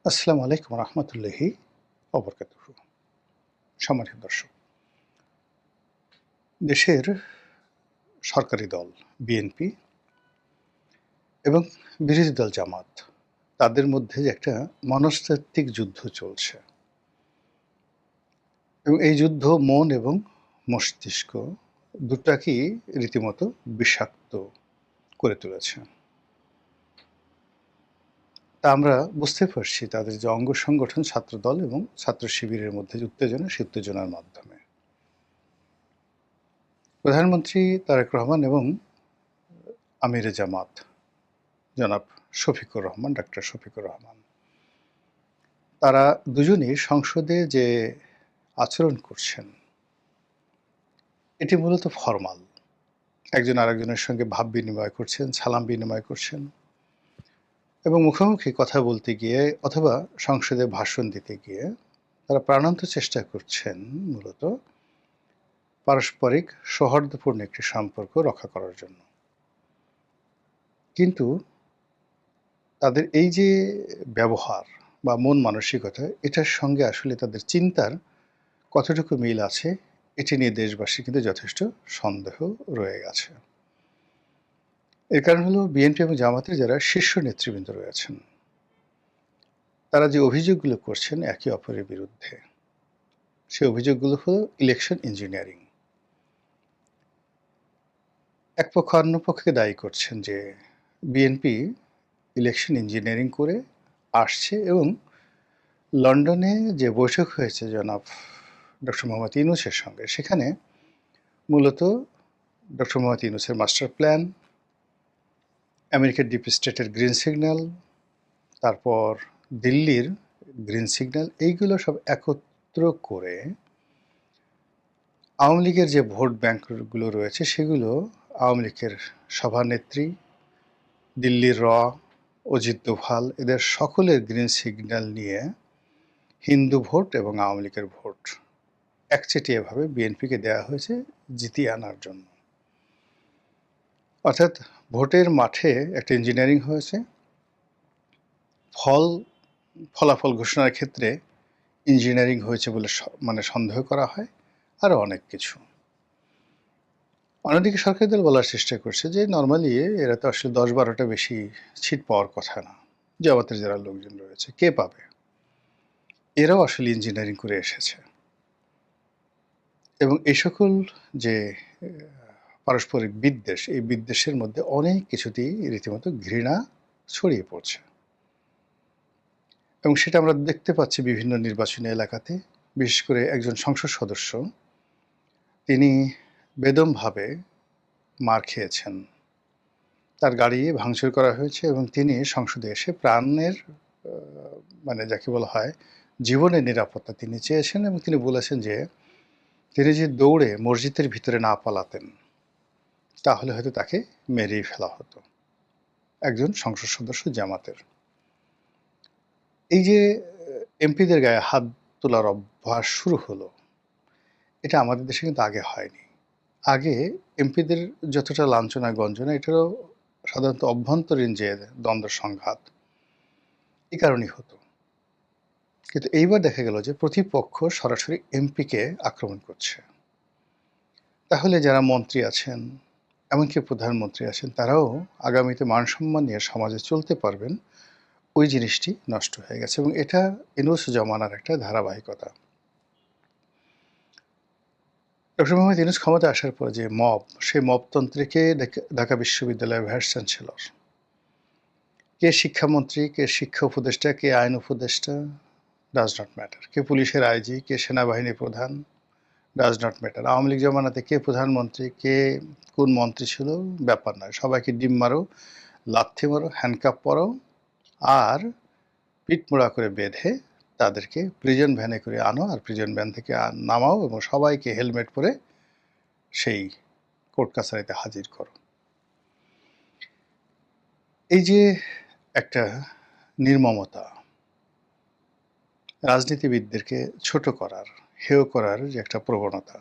আসসালামু আলাইকুম রহমতুল্লাহি অবরকাতুহু। সম্মানিত দর্শক, দেশের সরকারি দল বিএনপি এবং বিরোধী দল জামাত, তাদের মধ্যে যে একটা মনস্তাত্ত্বিক যুদ্ধ চলছে এবং এই যুদ্ধ মন এবং মস্তিষ্ক দুটাকেই রীতিমতো বিষাক্ত করে তুলেছে। তা আমরা বুঝতে পারছি তাদের যে অঙ্গ সংগঠন ছাত্রদল এবং ছাত্র শিবিরের মধ্যে যে উত্তেজনা, সেই উত্তেজনার মাধ্যমে প্রধানমন্ত্রী তারেক রহমান এবং আমিরে জামাত জনাব শফিকুর রহমান, ডাক্তার শফিকুর রহমান, তারা দুজনই সংসদে যে আচরণ করছেন এটি মূলত ফরমাল। একজন আরেকজনের সঙ্গে ভাব বিনিময় করছেন, সালাম বিনিময় করছেন এবং মুখোমুখি কথা বলতে গিয়ে অথবা সংসদে ভাষণ দিতে গিয়ে তারা প্রাণান্ত চেষ্টা করছেন মূলত পারস্পরিক সৌহার্দ্যপূর্ণ একটি সম্পর্ক রক্ষা করার জন্য। কিন্তু তাদের এই যে ব্যবহার বা মন মানসিকতা, এটার সঙ্গে আসলে তাদের চিন্তার কতটুকু মিল আছে এটি নিয়ে দেশবাসী কিন্তু যথেষ্ট সন্দেহ রয়ে গেছে। এর কারণ হলো বিএনপি এবং জামাতের যারা শীর্ষ নেতৃবৃন্দ রয়েছেন তারা যে অভিযোগগুলো করছেন একে অপরের বিরুদ্ধে, সেই অভিযোগগুলো হলো ইলেকশন ইঞ্জিনিয়ারিং। এক পক্ষ অন্য পক্ষকে দায়ী করছেন যে বিএনপি ইলেকশন ইঞ্জিনিয়ারিং করে আসছে এবং লন্ডনে যে বৈঠক হয়েছে জনাব ডক্টর মোহাম্মদ ইউনূসের সঙ্গে, সেখানে মূলত ডক্টর মোহাম্মদ ইউনূসের মাস্টার প্ল্যান, আমেরিকার ডিপ স্টেটের গ্রিন সিগন্যাল, তারপর দিল্লির গ্রিন সিগন্যাল, এইগুলো সব একত্র করে আওয়ামী লীগের যে ভোট ব্যাংকগুলো রয়েছে সেগুলো আওয়ামী লীগের সভানেত্রী, দিল্লির অজিত দোভাল, এদের সকলের গ্রিন সিগন্যাল নিয়ে হিন্দু ভোট এবং আওয়ামী লীগের ভোট একচেটিয়াভাবে বিএনপিকে দেওয়া হয়েছে জিতিয়ে আনার জন্য। অর্থাৎ ভোটের মাঠে একটা ইঞ্জিনিয়ারিং হয়েছে, ফলাফল ঘোষণার ক্ষেত্রে ইঞ্জিনিয়ারিং হয়েছে বলে মানে সন্দেহ করা হয়, আরও অনেক কিছু। অন্যদিকে সরকারি দল বলার চেষ্টা করছে যে নর্মালি এরা তো আসলে 10-12টা বেশি সিট পাওয়ার কথা না, জামাতের যারা লোকজন রয়েছে কে পাবে, এরাও আসলে ইঞ্জিনিয়ারিং করে এসেছে। এবং এই সকল যে পারস্পরিক বিদ্বেষ, এই বিদ্বেষের মধ্যে অনেক কিছুতেই রীতিমতো ঘৃণা ছড়িয়ে পড়ছে এবং সেটা আমরা দেখতে পাচ্ছি বিভিন্ন নির্বাচনী এলাকাতে। বিশেষ করে একজন সংসদ সদস্য, তিনি বেদমভাবে মার খেয়েছেন, তার গাড়ি ভাঙচুর করা হয়েছে এবং তিনি সংসদে এসে প্রাণের মানে যাকে বলা হয় জীবনের নিরাপত্তা তিনি চেয়েছেন এবং তিনি বলেছেন যে তিনি যে দৌড়ে মসজিদের ভিতরে না পালাতেন তাহলে হয়তো তাকে মেরেই ফেলা হতো। একজন সংসদ সদস্য জামাতের। এই যে এমপিদের গায়ে হাত তোলার অভ্যাস শুরু হলো, এটা আমাদের দেশে কিন্তু আগে হয়নি। আগে এমপিদের যতটা লাঞ্ছনা গঞ্জনা, এটারও সাধারণত অভ্যন্তরীণ যে দ্বন্দ্ব সংঘাত, এই কারণেই হতো। কিন্তু এইবার দেখা গেল যে প্রতিপক্ষ সরাসরি এমপিকে আক্রমণ করছে। তাহলে যারা মন্ত্রী আছেন, এমনকি প্রধানমন্ত্রী আছেন, তারাও আগামীতে মানসম্মান নিয়ে সমাজে চলতে পারবেন, ওই জিনিসটি নষ্ট হয়ে গেছে এবং এটা ইউনূস জমানার একটা ধারাবাহিকতা। ডক্টর মোহাম্মদ ইউনূস ক্ষমতায় আসার পর যে মব, সেই মবতন্ত্রকে ঢাকা বিশ্ববিদ্যালয়ের ভাইস চ্যান্সেলর, কে শিক্ষামন্ত্রী, কে শিক্ষা উপদেষ্টা, কে আইন উপদেষ্টা, ডাজ নট ম্যাটার, কে পুলিশের আইজি, কে সেনাবাহিনী প্রধান, does not matter. Awami League জমানাতে কে প্রধানমন্ত্রী, কে কোন মন্ত্রী ছিল, ব্যাপার নয়। সবাইকে ডিম মারো, লাথি মারো, হ্যান্ডকাপ পরো আর পিঠমোড়া করে বেঁধে তাদেরকে প্রিজন ভ্যানে করে আনো আর প্রিজন ভ্যান থেকে নামাও এবং সবাইকে হেলমেট পরে সেই কোর্ট কাছারিতে হাজির করো। এই যে একটা নির্মমতা, রাজনীতিবিদদেরকে ছোট করার, হেয় করার যে একটা প্রবণতা,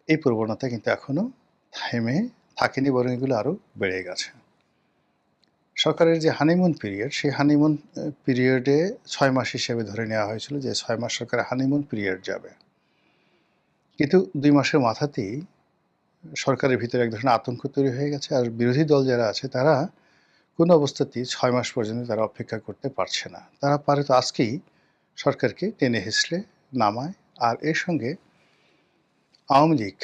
এই প্রবণতা কিন্তু এখনো থেমে থাকেনি, বরং এগুলো আরও বেড়ে গেছে। সরকারের যে হানিমুন পিরিয়ড, সেই হানিমুন পিরিয়ডে ৬ মাস হিসেবে ধরে নেওয়া হয়েছিল যে ৬ মাস সরকারের হানিমুন পিরিয়ড যাবে। কিন্তু ২ মাসের মাথাতেই সরকারের ভিতরে এক ধরনের আতঙ্ক তৈরি হয়ে গেছে। আর বিরোধী দল যারা আছে তারা কোনো অবস্থাতেই ৬ মাস পর্যন্ত তারা অপেক্ষা করতে পারছে না। তারা পারে তো আজকেই সরকারকে টেনে হেঁচড়ে নামায়। আর এর সঙ্গে আওয়ামী লীগ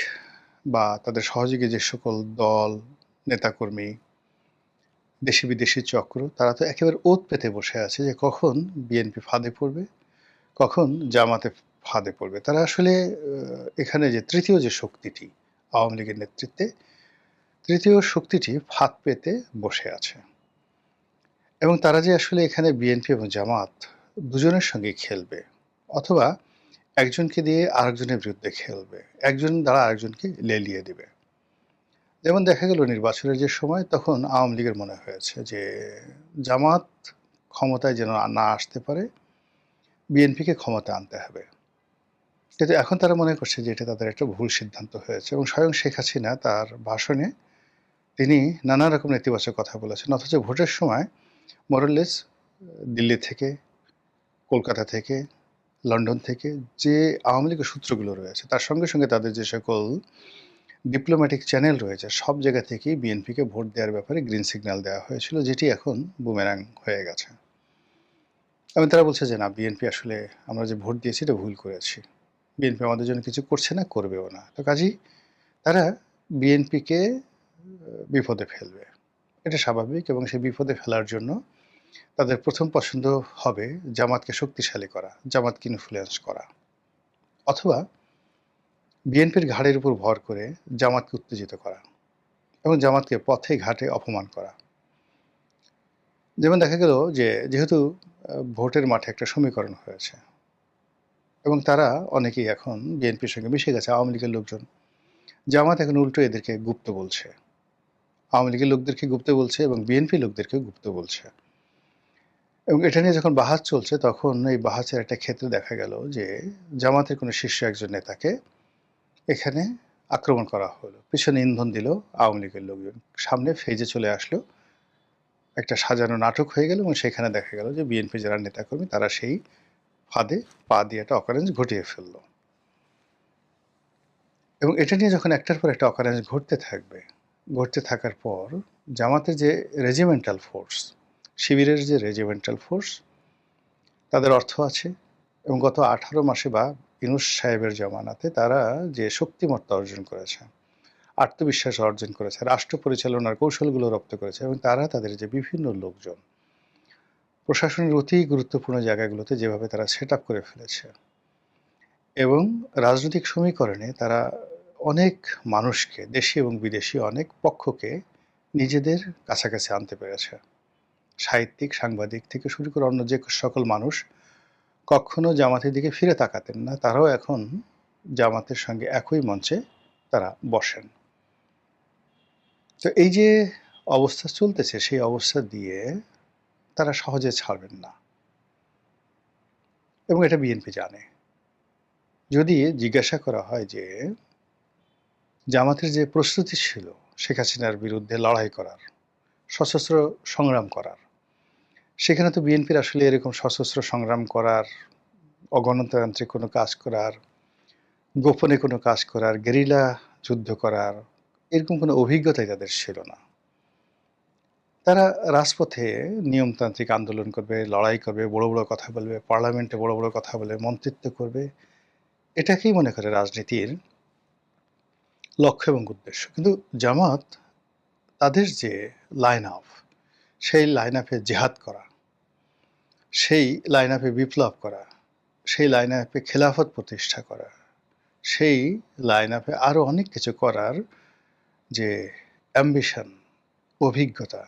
বা তাদের সহযোগী যে সকল দল, নেতাকর্মী, দেশি বিদেশি চক্র, তারা তো একেবারে ওত পেতে বসে আছে যে কখন বিএনপি ফাঁদে পড়বে, কখন জামাতে ফাঁদে পড়বে। তারা আসলে এখানে যে তৃতীয় যে শক্তিটি আওয়ামী লীগের নেতৃত্বে, তৃতীয় শক্তিটি ফাঁদ পেতে বসে আছে। এবং তারা যে আসলে এখানে বিএনপি এবং জামাত দুজনের সঙ্গে খেলবে, অথবা একজনকে দিয়ে আরেকজনের বিরুদ্ধে খেলবে, একজন দ্বারা আরেকজনকে লেলিয়ে দিবে। যেমন দেখা গেল নির্বাচনের যে সময়, তখন আওয়ামী লীগের মনে হয়েছে যে জামাত ক্ষমতায় যেন না আসতে পারে, বিএনপিকে ক্ষমতা আনতে হবে। কিন্তু এখন তারা মনে করছে যে এটা তাদের একটা ভুল সিদ্ধান্ত হয়েছে, এবং স্বয়ং শেখ হাসিনা তার ভাষণে তিনি নানা রকম নেতিবাচক কথা বলেছেন। অথচ ভোটের সময় মোরালেস দিল্লি থেকে, কলকাতা থেকে, লন্ডন থেকে যে আওয়ামী লীগের সূত্রগুলো রয়েছে, তার সঙ্গে সঙ্গে তাদের যে সকল ডিপ্লোম্যাটিক চ্যানেল রয়েছে, সব জায়গা থেকেই বিএনপিকে ভোট দেওয়ার ব্যাপারে গ্রিন সিগন্যাল দেওয়া হয়েছিল, যেটি এখন বুমেরাং হয়ে গেছে। এবং তারা বলছে যে না, বিএনপি আসলে আমরা যে ভোট দিয়েছি এটা ভুল করেছি, বিএনপি আমাদের জন্য কিছু করছে না, করবেও না। তো কাজেই তারা বিএনপিকে বিপদে ফেলবে, এটা স্বাভাবিক। এবং সেই বিপদে ফেলার জন্য তাদের প্রথম পছন্দ হবে জামাতকে শক্তিশালী করা, জামাতকে ইনফ্লুয়েন্স করা, অথবা বিএনপির ঘাড়ের উপর ভর করে জামাতকে উত্তেজিত করা এবং জামাতকে পথে ঘাটে অপমান করা। যেমন দেখা গেল যে যেহেতু ভোটের মাঠে একটা সমীকরণ হয়েছে এবং তারা অনেকেই এখন বিএনপির সঙ্গে মিশে গেছে, আওয়ামী লীগের লোকজন, জামাত এখন উল্টো এদেরকে গুপ্ত বলছে, আওয়ামী লীগের লোকদেরকে গুপ্ত বলছে এবং বিএনপি লোকদেরকে গুপ্ত বলছে। এবং এটা নিয়ে যখন বাহাস চলছে, তখন এই বাহাসের একটা ক্ষেত্রে দেখা গেল যে জামাতের কোনো শীর্ষ একজন নেতাকে এখানে আক্রমণ করা হলো, পিছনে ইন্ধন দিল আওয়ামী লীগের লোকজন, সামনে ফেজে চলে আসলো, একটা সাজানো নাটক হয়ে গেল। এবং সেখানে দেখা গেল যে বিএনপি যারা নেতাকর্মী, তারা সেই ফাঁদে পা দিয়ে একটা অকারেন্স ঘটিয়ে ফেলল। এবং এটা নিয়ে যখন একটার পর একটা অকারেন্স ঘটতে থাকবে, ঘটতে থাকার পর জামাতের যে রেজিমেন্টাল ফোর্স, শিবিরের যে রেজিমেন্টাল ফোর্স, তাদের অর্থ আছে এবং গত 18 মাসে বা ইউনূস সাহেবের জমানাতে তারা যে শক্তিমত্তা অর্জন করেছে, আত্মবিশ্বাস অর্জন করেছে, রাষ্ট্র পরিচালনার কৌশলগুলো রপ্ত করেছে, এবং তারা তাদের যে বিভিন্ন লোকজন প্রশাসনের অতি গুরুত্বপূর্ণ জায়গাগুলোতে যেভাবে তারা সেট আপ করে ফেলেছে, এবং রাজনৈতিক সমীকরণে তারা অনেক মানুষকে, দেশি এবং বিদেশি অনেক পক্ষকে নিজেদের কাছাকাছি আনতে পেরেছে। সাহিত্যিক, সাংবাদিক থেকে শুরু করে অন্য যে সকল মানুষ কখনো জামাতের দিকে ফিরে তাকাতেন না, তারাও এখন জামাতের সঙ্গে একই মঞ্চে তারা বসেন। তো এই যে অবস্থা চলতেছে, সেই অবস্থা দিয়ে তারা সহজে ছাড়বেন না, এবং এটা বিএনপি জানে। যদি জিজ্ঞাসা করা হয় যে জামাতের যে প্রস্তুতি ছিল শেখ হাসিনার বিরুদ্ধে লড়াই করার, সশস্ত্র সংগ্রাম করার, সেখানে তো বিএনপির আসলে এরকম সশস্ত্র সংগ্রাম করার, অগণতান্ত্রিক কোনো কাজ করার, গোপনে কোনো কাজ করার, গেরিলা যুদ্ধ করার এরকম কোনো অভিজ্ঞতাই তাদের ছিল না। তারা রাজপথে নিয়মতান্ত্রিক আন্দোলন করবে, লড়াই করবে, বড় বড় কথা বলবে, পার্লামেন্টে বড় বড় কথা বলে মন্ত্রিত্ব করবে, এটাকেই মনে করে রাজনীতির লক্ষ্য এবং উদ্দেশ্য। কিন্তু জামাত তাদের যে লাইন আপ, সেই লাইন আপে জেহাদ করা, সেই লাইন আপে বিপ্লব করা, সেই লাইন আপে খেলাফত প্রতিষ্ঠা করা, সেই লাইন আপে আরও অনেক কিছু করার যে অ্যাম্বিশন, অভিজ্ঞতা,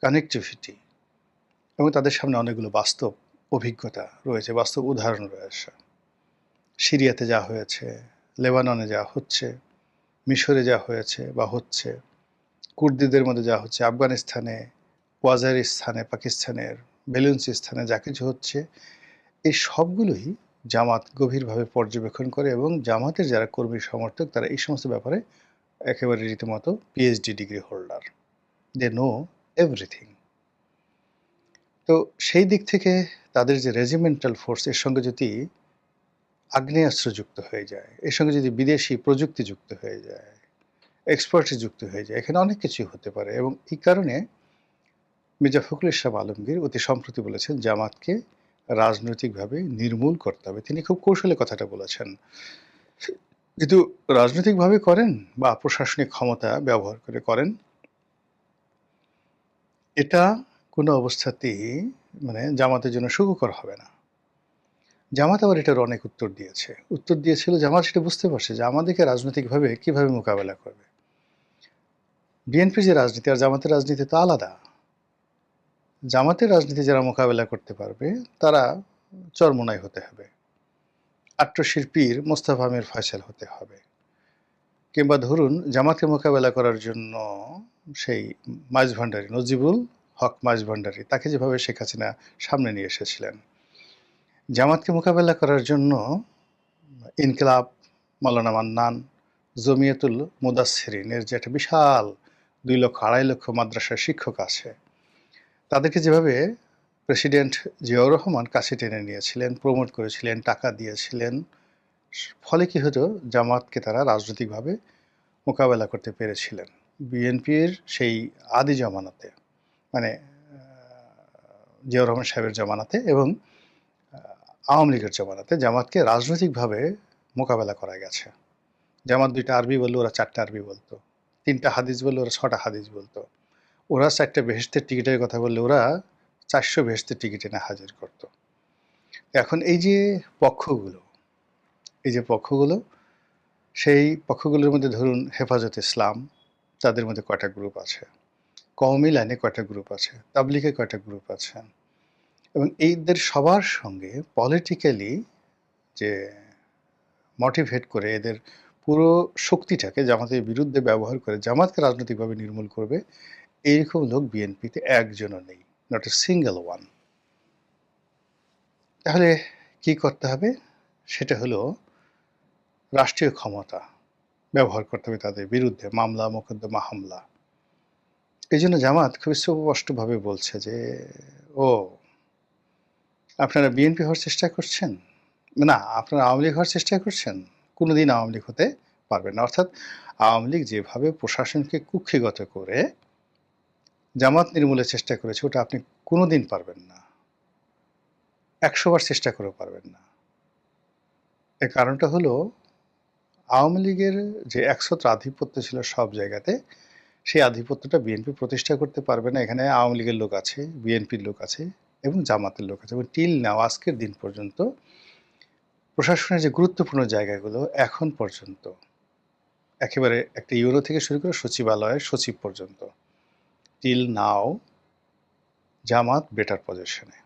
কানেক্টিভিটি, এবং তাদের সামনে অনেকগুলো বাস্তব অভিজ্ঞতা রয়েছে, বাস্তব উদাহরণ রয়েছে। সিরিয়াতে যা হয়েছে, লেবাননে যা হচ্ছে, মিশরে যা হয়েছে বা হচ্ছে, কুর্দিদের মধ্যে যা হচ্ছে, আফগানিস্তানে, ওয়াজিরিস্তানে, পাকিস্তানের বেলুচিস্তানে যা কিছু হচ্ছে, এই সবগুলোই জামাত গভীরভাবে পর্যবেক্ষণ করে, এবং জামাতের যারা কর্মী সমর্থক, তারা এই সমস্ত ব্যাপারে একেবারে রীতিমতো PhD degree holder, they know everything. তো সেই দিক থেকে তাদের যে রেজিমেন্টাল ফোর্স এর সঙ্গে যদি আগ্নেয়াস্ত্র যুক্ত হয়ে যায়, এর সঙ্গে যদি বিদেশি প্রযুক্তি যুক্ত হয়ে যায়, এক্সপার্টিস যুক্ত হয়ে যায়, এখানে অনেক কিছুই হতে পারে এবং এই কারণে মির্জা ফখরুল ইসলাম আলমগীর অতি সম্প্রতি বলেছেন জামাতকে রাজনৈতিকভাবে নির্মূল করতে হবে। তিনি খুব কৌশলে কথাটা বলেছেন। কিন্তু রাজনৈতিকভাবে করেন বা প্রশাসনিক ক্ষমতা ব্যবহার করে করেন, এটা কোনো অবস্থাতেই মানে জামাতের জন্য সুখকর হবে না। জামাত আবার এটার অনেক উত্তর দিয়েছে। উত্তর দিয়েছিল জামাত সেটা বুঝতে পারছে যে আমাদেরকে রাজনৈতিকভাবে কিভাবে মোকাবেলা করবে। বিএনপির যে রাজনীতি আর জামাতের রাজনীতি তো আলাদা। জামাতের রাজনীতি যারা মোকাবেলা করতে পারবে তারা চরমোনাই হতে হবে। আট্টশিল্পীর মোস্তফা আমির ফয়সাল হতে হবে। কিংবা ধরুন জামাতকে মোকাবেলা করার জন্য সেই মাইজভান্ডারী নজিবুল হক মাইজভান্ডারী তাকে যেভাবে শেখ হাসিনা সামনে নিয়ে এসেছিলেন। জামাতকে মোকাবেলা করার জন্য ইনকিলাব, মাওলানা মান্নান, জমিয়তুল মুদাসসিরিনের যে একটা বিশাল ২ লক্ষ ২.৫ লক্ষ মাদ্রাসার শিক্ষক আছে, তাদেরকে যেভাবে প্রেসিডেন্ট জিয়াউর রহমান কাছে টেনে নিয়েছিলেন, প্রমোট করেছিলেন, টাকা দিয়েছিলেন, ফলে কি হতো জামাতকে তারা রাজনৈতিকভাবে মোকাবেলা করতে পেরেছিলেন। বিএনপির সেই আদি জামানাতে মানে জিয়াউর রহমান সাহেবের জামানাতে এবং আওয়ামী লীগের জামানাতে জামাতকে রাজনৈতিকভাবে মোকাবেলা করা গেছে। জামাত ২টা আরবি বললে ওরা ৪টা আরবি বলতো, ৩টা হাদিস বললে ওরা ৬টা হাদিস বলতো, ওরা ৪টা বেহেশতের টিকিটের কথা বললে ওরা ৪০০ বেহেশতের টিকিট এনে হাজির করতো। এখন এই যে পক্ষগুলো সেই পক্ষগুলোর মধ্যে ধরুন হেফাজত ইসলাম, তাদের মধ্যে কয়টা গ্রুপ আছে, কওমি লাইনে কয়টা গ্রুপ আছে, তাবলিগে কয়টা গ্রুপ আছে, এবং এদের সবার সঙ্গে পলিটিক্যালি যে মোটিভেট করে এদের পুরো শক্তিটাকে জামাতের বিরুদ্ধে ব্যবহার করে জামাতকে রাজনৈতিকভাবে নির্মূল করবে, এইরকম লোক বিএনপিতে একজনও নেই, নট এ সিঙ্গেল ওয়ান। তাহলে কি করতে হবে? সেটা হলো রাষ্ট্রীয় ক্ষমতা ব্যবহার করতে হবে তাদের বিরুদ্ধে, মামলা মোকদ্দমা হামলা। এই জন্য জামাত খুবই স্পষ্টভাবে বলছে যে ও আপনারা বিএনপি হওয়ার চেষ্টা করছেন, না আপনারা আওয়ামী লীগ হওয়ার চেষ্টা করছেন, কোনোদিন আওয়ামী লীগ হতে পারবেন না। অর্থাৎ আওয়ামী লীগ যেভাবে প্রশাসনকে কুক্ষিগত করে জামাত নির্মূলের চেষ্টা করেছে ওটা আপনি কোনোদিন পারবেন না, ১০০ বার চেষ্টা করেও পারবেন না। এর কারণটা হলো আওয়ামী লীগের যে একছত্র আধিপত্য ছিল সব জায়গাতে, সেই আধিপত্যটা বিএনপি প্রতিষ্ঠা করতে পারবে না। এখানে আওয়ামী লীগের লোক আছে, বিএনপির লোক আছে এবং জামাতের লোক আছে, এবং টিল নাও আজকের দিন পর্যন্ত প্রশাসনের যে গুরুত্বপূর্ণ জায়গাগুলো এখন পর্যন্ত একেবারে একটা ইউরো থেকে শুরু করে সচিবালয়ের সচিব পর্যন্ত টিল নাও জামাত বেটার পজিশনে,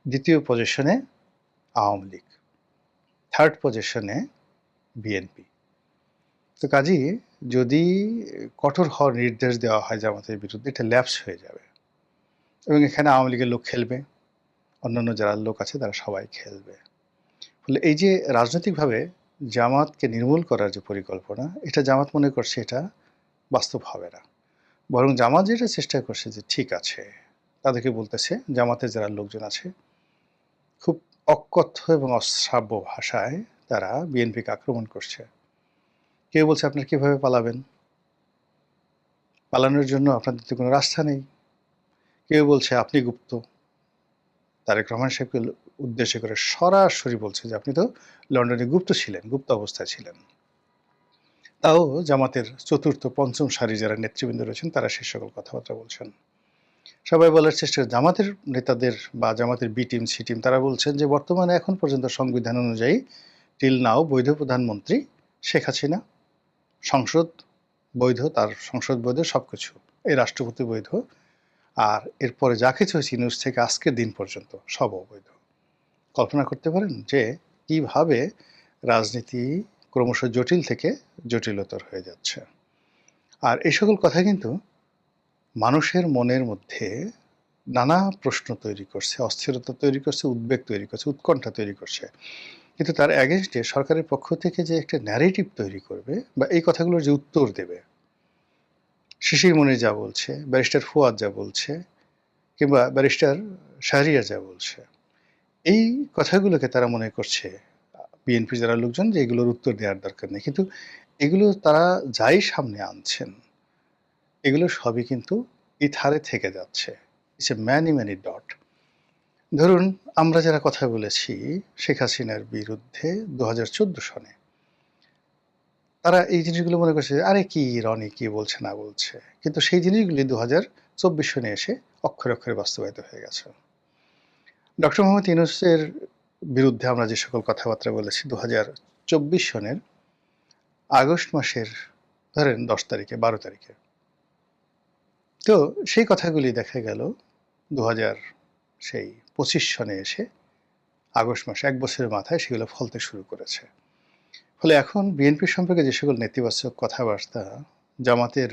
দ্বিতীয় পজিশনে আওয়ামী লীগ, থার্ড পজিশনে বিএনপি। তো কাজেই যদি কঠোর হওয়ার নির্দেশ দেওয়া হয় জামাতের বিরুদ্ধে, এটা ল্যাপস হয়ে যাবে এবং এখানে আওয়ামী লীগের লোক খেলবে, অন্যান্য যারা লোক আছে তারা সবাই খেলবে। ফলে এই যে রাজনৈতিকভাবে জামাতকে নির্মূল করার যে পরিকল্পনা, এটা জামাত মনে করছে এটা বাস্তব হবে না। বরং জামাত যেটা চেষ্টা করছে যে ঠিক আছে, তাদেরকে বলতেছে জামাতের যারা লোকজন আছে খুব অকথ্য এবং অশ্রাব্য ভাষায় তারা বিএনপিকে আক্রমণ করছে। কেউ বলছে আপনারা কীভাবে পালাবেন, পালানোর জন্য আপনাদের তো কোনো রাস্তা নেই। কেউ বলছে আপনি গুপ্ত, তারেক রহমান সাহেবকে উদ্দেশ্য করে সরাসরি বলছে যে আপনি তো লন্ডনে গুপ্ত ছিলেন, গুপ্ত অবস্থায় ছিলেন। তাও জামাতের চতুর্থ পঞ্চম সারি যারা নেতৃবৃন্দ রয়েছেন তারা সে সকল কথাবার্তা বলছেন। সবাই বলার চেষ্টা, জামাতের নেতাদের বা জামাতের বি টিম সি টিম তারা বলছেন যে বর্তমানে এখন পর্যন্ত সংবিধান অনুযায়ী টিল নাও বৈধ প্রধানমন্ত্রী শেখ হাসিনা, সংসদ বৈধ, তার সংসদ বৈধ, সব কিছু, এই রাষ্ট্রপতি বৈধ, আর এরপরে যা কিছু হয়েছে নিউজ থেকে আজকের দিন পর্যন্ত সব অবৈধ। কল্পনা করতে পারেন যে কিভাবে রাজনীতি ক্রমশ জটিল থেকে জটিলতর হয়ে যাচ্ছে। আর এই সকল কথা কিন্তু মানুষের মনের মধ্যে নানা প্রশ্ন তৈরি করছে, অস্থিরতা তৈরি করছে, উদ্বেগ তৈরি করছে, উৎকণ্ঠা তৈরি করছে। কিন্তু তার অ্যাগেনস্টে সরকারের পক্ষ থেকে যে একটা ন্যারেটিভ তৈরি করবে বা এই কথাগুলোর যে উত্তর দেবে, শিশির মনির যা বলছে, ব্যারিস্টার ফুয়াদ যা বলছে, কিংবা ব্যারিস্টার শাহরিয়ার যা বলছে, এই কথাগুলোকে তারা মনে করছে বিএনপি যারা লোকজন যে এগুলোর উত্তর দেওয়ার দরকার নেই। কিন্তু এগুলো তারা যাই সামনে আনছেন, এগুলো সবই কিন্তু ইথারে থেকে যাচ্ছে। It's a many, many dot. ধরুন আমরা যারা কথা বলেছি শেখ হাসিনার বিরুদ্ধে ২০১৪ সনে, তারা এই জিনিসগুলো মনে করছে যে, আরে কি রনি কি বলছে না বলছে। কিন্তু সেই জিনিসগুলি ২০২৪ সনে এসে অক্ষরে, অক্ষরে বাস্তবায়িত হয়ে গেছে। ডক্টর মোহাম্মদ ইউনূসের বিরুদ্ধে আমরা যে সকল কথাবার্তা বলেছি ২০২৪ সনের আগস্ট মাসের ধরেন ১০ তারিখে ১২ তারিখে, তো সেই কথাগুলি দেখা গেল ২০২৫ সনে এসে আগস্ট মাসে ১ বছরের মাথায় সেগুলো ফলতে শুরু করেছে। ফলে এখন বিএনপি সম্পর্কে যে সকল নেতিবাচক কথাবার্তা জামাতের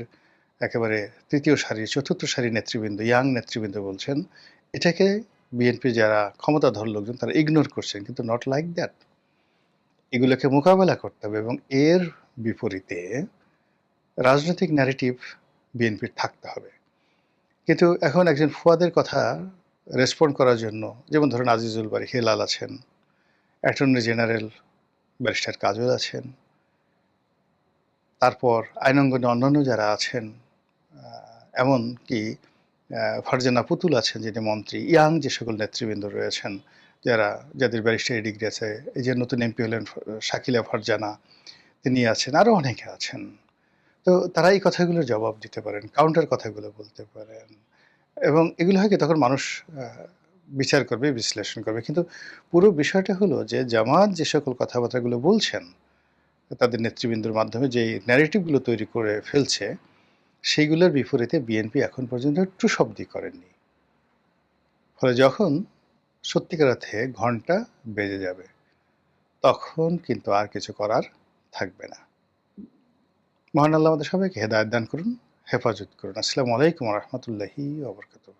একেবারে তৃতীয় সারি চতুর্থ সারি নেতৃবৃন্দ, ইয়াং নেতৃবৃন্দ বলছেন, এটাকে বিএনপি যারা ক্ষমতাধর লোকজন তারা ইগনোর করছেন, কিন্তু নট লাইক দ্যাট। এগুলোকে মোকাবেলা করতে হবে এবং এর বিপরীতে রাজনৈতিক ন্যারেটিভ বিএনপির থাকতে হবে। কিন্তু এখন একজন ফুয়াদের কথা রেসপন্ড করার জন্য, যেমন ধরুন আজিজুল বারী হেলাল আছেন, অ্যাটর্নি জেনারেল ব্যারিস্টার কাজল আছেন, তারপর আইনাঙ্গনে অন্যান্য যারা আছেন, এমনকি ফারজানা পুতুল আছেন যিনি মন্ত্রী, ইয়াং যে সকল নেতৃবৃন্দ রয়েছেন যাদের ব্যারিস্টারি ডিগ্রি আছে, এই যে নতুন এমপি হলেন শাকিলা ফারজানা, তিনি আছেন, আরও অনেকে আছেন। তো তারা এই কথাগুলোর জবাব দিতে পারেন, কাউন্টার কথাগুলো বলতে পারেন, এবং এগুলো হয় কি তখন মানুষ বিচার করবে, বিশ্লেষণ করবে। কিন্তু পুরো বিষয়টা হলো যে জামাত যে সকল কথাবার্তাগুলো বলছেন তাদের নেতৃবৃন্দের মাধ্যমে যে ন্যারেটিভগুলো তৈরি করে ফেলছে, সেইগুলোর বিপরীতে বিএনপি এখন পর্যন্ত একটু শব্দই করেননি। ফলে যখন সত্যিকার অর্থে ঘন্টা বেজে যাবে তখন কিন্তু আর কিছু করার থাকবে না। মহান আল্লাহ আমাদের সবাইকে হেদায়েত দান করুন, হেফাজত করুন। আসসালামু আলাইকুম ওয়া রাহমাতুল্লাহি ওয়া বারাকাতুহু।